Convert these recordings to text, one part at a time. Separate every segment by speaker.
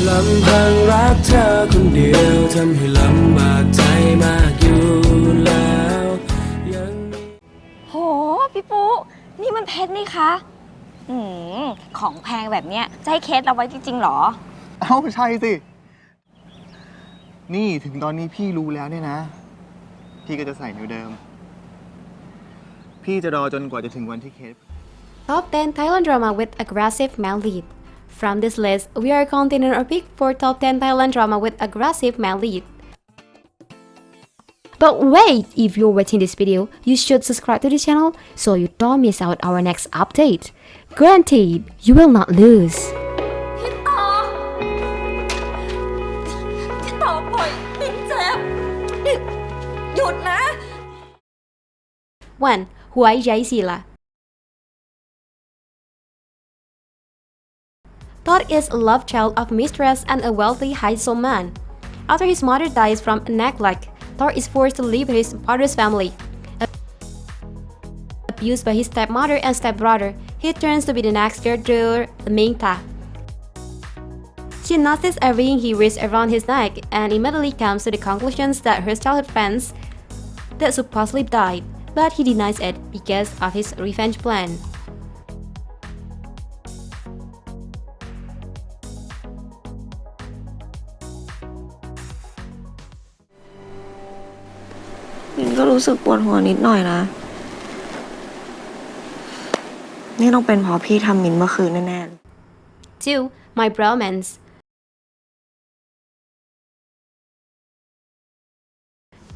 Speaker 1: ลำพังรักเธอคนเดียวทำให้ลำบากใจมากอยู่แล้วยังมี
Speaker 2: โหพี่ปุ๊นี่มันเพชรนี่คะของแพงแบบเนี้ยจะให้เคสเราไว้จริงๆหรอ
Speaker 3: เอ้าใช่สินี่ถึงตอนนี้พี่รู้แล้วเนี่ยนะพี่ก็จะใส่นิ้วเดิมพี่จะรอจนกว่าจะถึงวันที่เคส
Speaker 4: Top 10 Thailand drama with aggressive male lead. From this list, we are continuing our pick for top 10 Thailand drama with aggressive male lead. But wait, if you're watching this video, you should subscribe to the channel so you don't miss out our next update. Guaranteed, you will not lose.
Speaker 2: พี่ต่อปล่อยมิ้นเจ็บหยุดนะ
Speaker 4: 1. Hua Jai Sila. Todd is a love child of mistress and a wealthy high-soul man. After his mother dies from neglect, Todd is forced to leave his father's family. Abused by his stepmother and stepbrother, he turns to be the next girl, Mingta. She notices a ring he wears around his neck and immediately comes to the conclusion that her childhood friends that supposedly died, but he denies it because of his revenge plan.
Speaker 5: มินก็รู้สึกปวดหัวนิดหน่อยนะนี่ต้องเป็นเพราะพี่ทำมินเมื่อคืนแน่ๆ
Speaker 4: 2. My Bromance.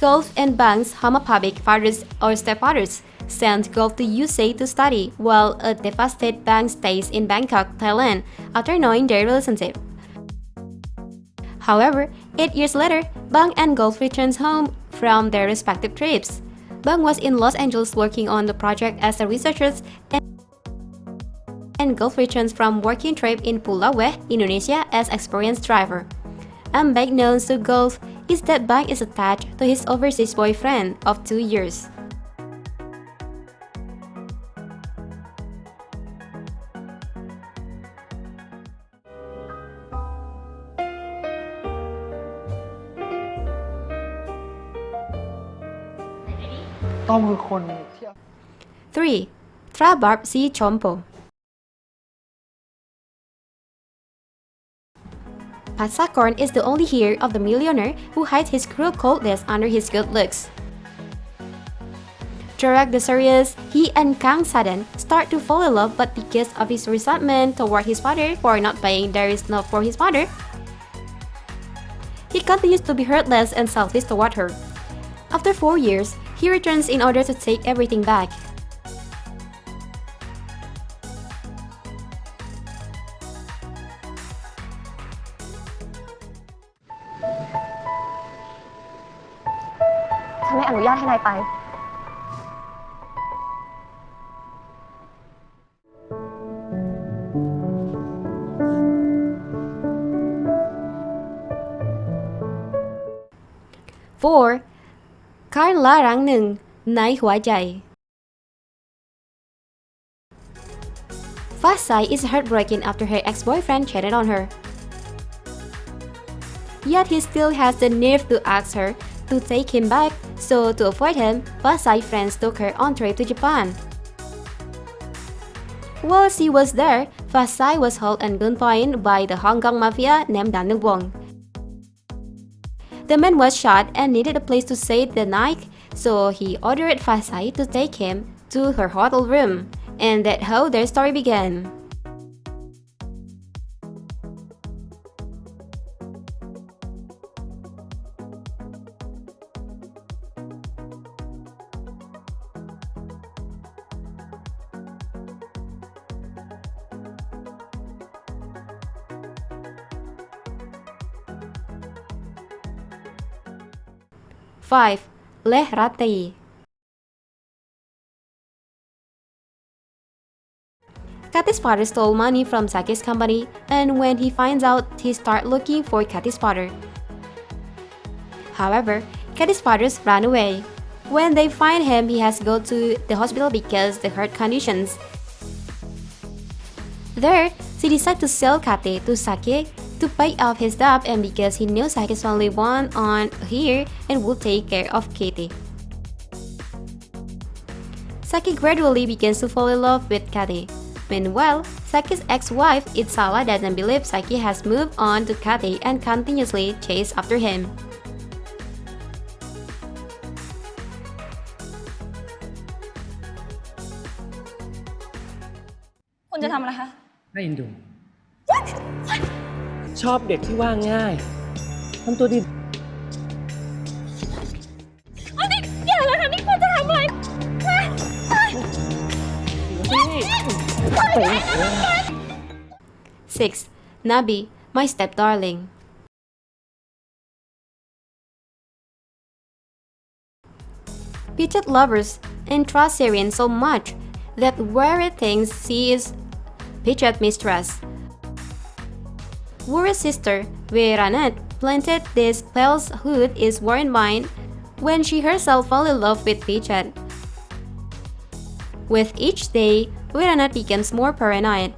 Speaker 4: Golf and Bang's homophobic fathers or stepfathers sent Golf to USA to study, while a devastated Bang stays in Bangkok, Thailand, after knowing their relationship. However, 8 years later, Bang and Golf returns home from their respective trips. Bang was in Los Angeles working on the project as a researcher, and Golf returns from working trip in Pulau Weh, Indonesia as experienced driver. Unbeknownst to Golf is that Bang is attached to his overseas boyfriend of 2 years.
Speaker 3: ต้องคือคนที่
Speaker 4: 3. Barb See Chompoo. Karn is the only heir of the millionaire who hides his cruel coldness under his good looks. Throughout the series, he and Krang suddenly start to fall in love, but because of his resentment toward his father for not paying their love for his mother, he continues to be heartless and selfish toward her. After 4 years, he returns in order to take everything back.
Speaker 2: ฉันไม่อนุญาตให้นายไป
Speaker 4: 4. Karla Fazai, Nai Hua Jai. Fazai is heartbroken after her ex-boyfriend cheated on her. Yet he still has the nerve to ask her to take him back, so to avoid him, Fazai's friends took her on trip to Japan. While she was there, Fazai was held at gunpoint by the Hong Kong mafia named Neung. The man was shot and needed a place to stay the night, so he ordered Fazai to take him to her hotel room, and that's how their story began. Five. Ratay. Kathy's father stole money from Saki's company, and when he finds out, he starts looking for Kathy's father. However, Kathy's father ran away. When they find him, he has to go to the hospital because of the heart conditions. There, she decides to sell Kathy to Saki to pay off his debt and because he knew Saki's family went on here and would take care of Katie. Saki gradually begins to fall in love with Katie. Meanwhile, Saki's ex-wife Itsala doesn't believe Saki has moved on to Katie and continuously chases after him.
Speaker 2: คุณจะทำอะไรคะ
Speaker 1: น่าเอ็นดูชอบเด็กที่ว่าง่ายทำตัวดี
Speaker 2: อย่าเลยค่ะนี่คุณจะทำอะไร
Speaker 4: 6. Nabi, my stepdarling. Pichet lovers entrust Syrian so much that Wari thinks she is Pichet mistress. Wari's sister, Veranet, planted this falsehood is Warren's mind when she herself fell in love with Pichet. With each day, Veranet becomes more paranoid.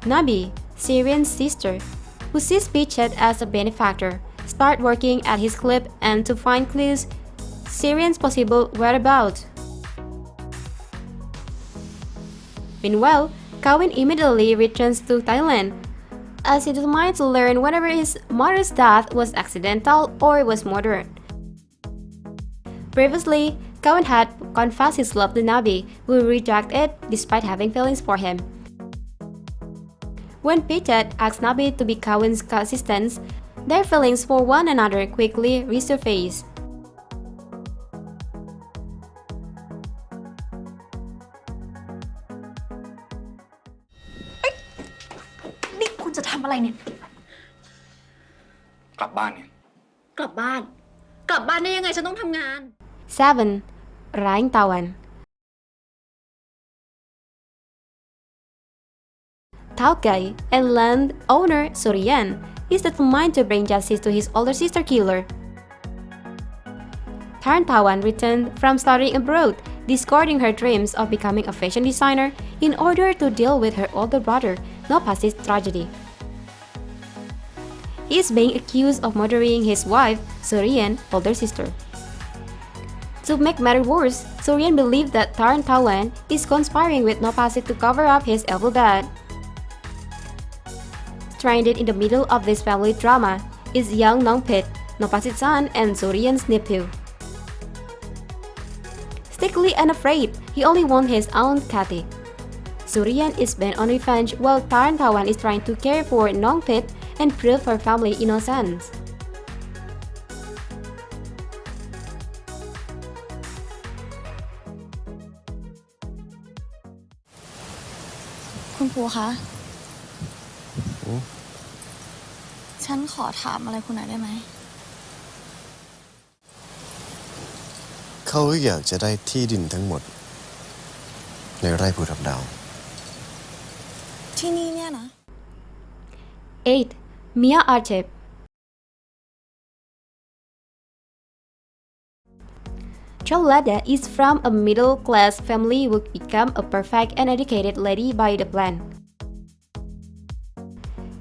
Speaker 4: Nabi, Syrian's sister, who sees Pichet as a benefactor, start working at his club and to find clues Syrian's possible whereabouts. Meanwhile, Kawin immediately returns to Thailand, as he determined to learn whether his mother's death was accidental or was murdered. Previously, Kawin had confessed his love to Nabi, who rejected despite having feelings for him. When Pichet asked Nabi to be Kawin's assistant, their feelings for one another quickly resurfaced.
Speaker 2: นี่คุณจะทำอะไรเนี่ย
Speaker 3: กลับบ้านเนี่ย
Speaker 2: กลับบ้าน กลับบ้านได้ยังไงฉันต้องทำงาน
Speaker 4: 7. Raeng Tawan. Taugay and land owner Suryan is determined to bring justice to his older sister killer. Karn Tawan returned from studying abroad, discarding her dreams of becoming a fashion designer in order to deal with her older brother Nopas's tragedy. He is being accused of murdering his wife, Suryan's older sister. To make matters worse, Suryan believes that Karn Tawan is conspiring with Nopasi to cover up his evil dad. Stranded in the middle of this family drama is young Neung, Nopasi's son and Suryan's nephew. Stickly and afraid, he only wants his own Kati. Suryan is bent on revenge while Karn Tawan is trying to care for Neung and prove her family innocence.
Speaker 5: คุณครูคะ ฉันขอถามอะไรคุณหน่อยได้ไหม
Speaker 6: เขาอยากจะได้ที่ดินทั้งหมดในไร่ภูทับดาว
Speaker 5: ที่นี่เนี่ยนะ
Speaker 4: 8. Mia Archeep. Cholada is from a middle-class family who become a perfect and educated lady by the plan.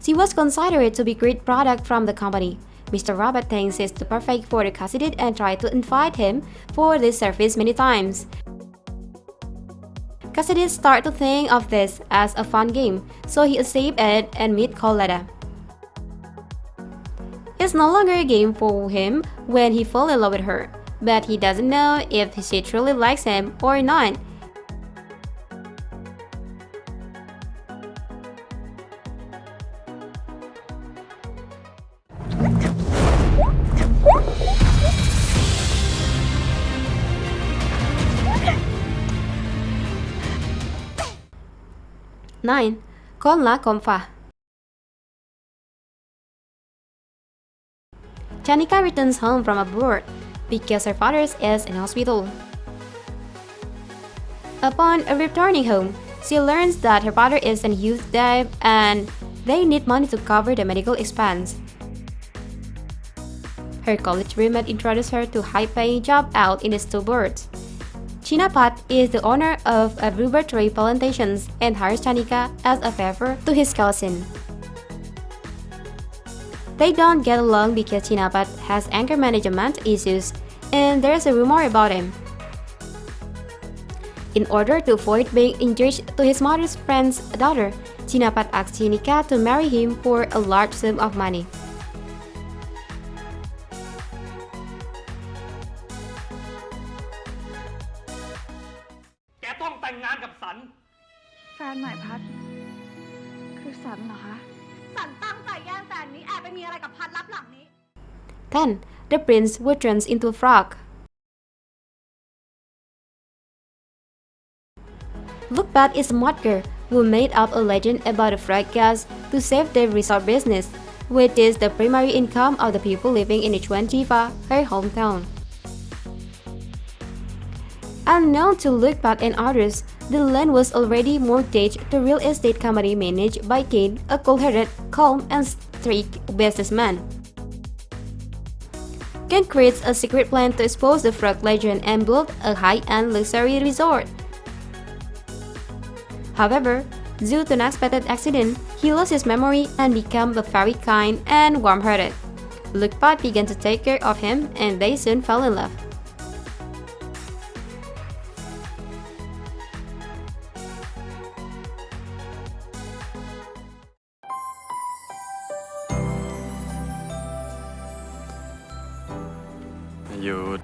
Speaker 4: She was considered to be great product from the company. Mr. Robert thinks it's the perfect for the candidate and tried to invite him for this service many times. Cassidy start to think of this as a fun game, so he accepts it and meets Cholada. It's no longer a game for him when he falls in love with her, but he doesn't know if she truly likes him or not. Nine. Kon La Kop Fah. Chanika returns home from abroad because her father is in hospital. Upon returning home, she learns that her father is in huge debt and they need money to cover the medical expense. Her college roommate introduced her to high-paying job out in the suburbs. Chinapat is the owner of a rubber tree plantations and hires Chanika as a favor to his cousin. They don't get along because Chinapat has anger management issues and there's a rumor about him. In order to avoid being engaged to his mother's friend's daughter, Chinapat asks Chinika to marry him for a large sum of money.
Speaker 7: แกต้องแต่งงานกับสัน
Speaker 5: แฟนใหม่พัด คือสันเหรอคะ
Speaker 8: สันตั้งใจแย่งแฟนนี้แอบไปมีอะไรกับพัดลับหลังนี้
Speaker 4: Then, the prince returns into a frog. Lookbat is a mudger who made up a legend about the frog gods to save their resort business, which is the primary income of the people living in Chifa, her hometown. Unknown to Lookbat and others, the land was already mortgaged to real estate company managed by Kane, a cold-hearted, calm, and strict businessman. Kane creates a secret plan to expose the frog legend and build a high-end luxury resort. However, due to an unexpected accident, he lost his memory and became very kind and warm-hearted. Lookbat began to take care of him and they soon fell in love.
Speaker 6: You'd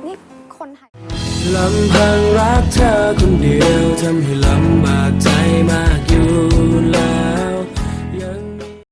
Speaker 2: นี่คนไทย
Speaker 1: ลำพังรักเธอคนเดียวทำให้ลำบากใจมาก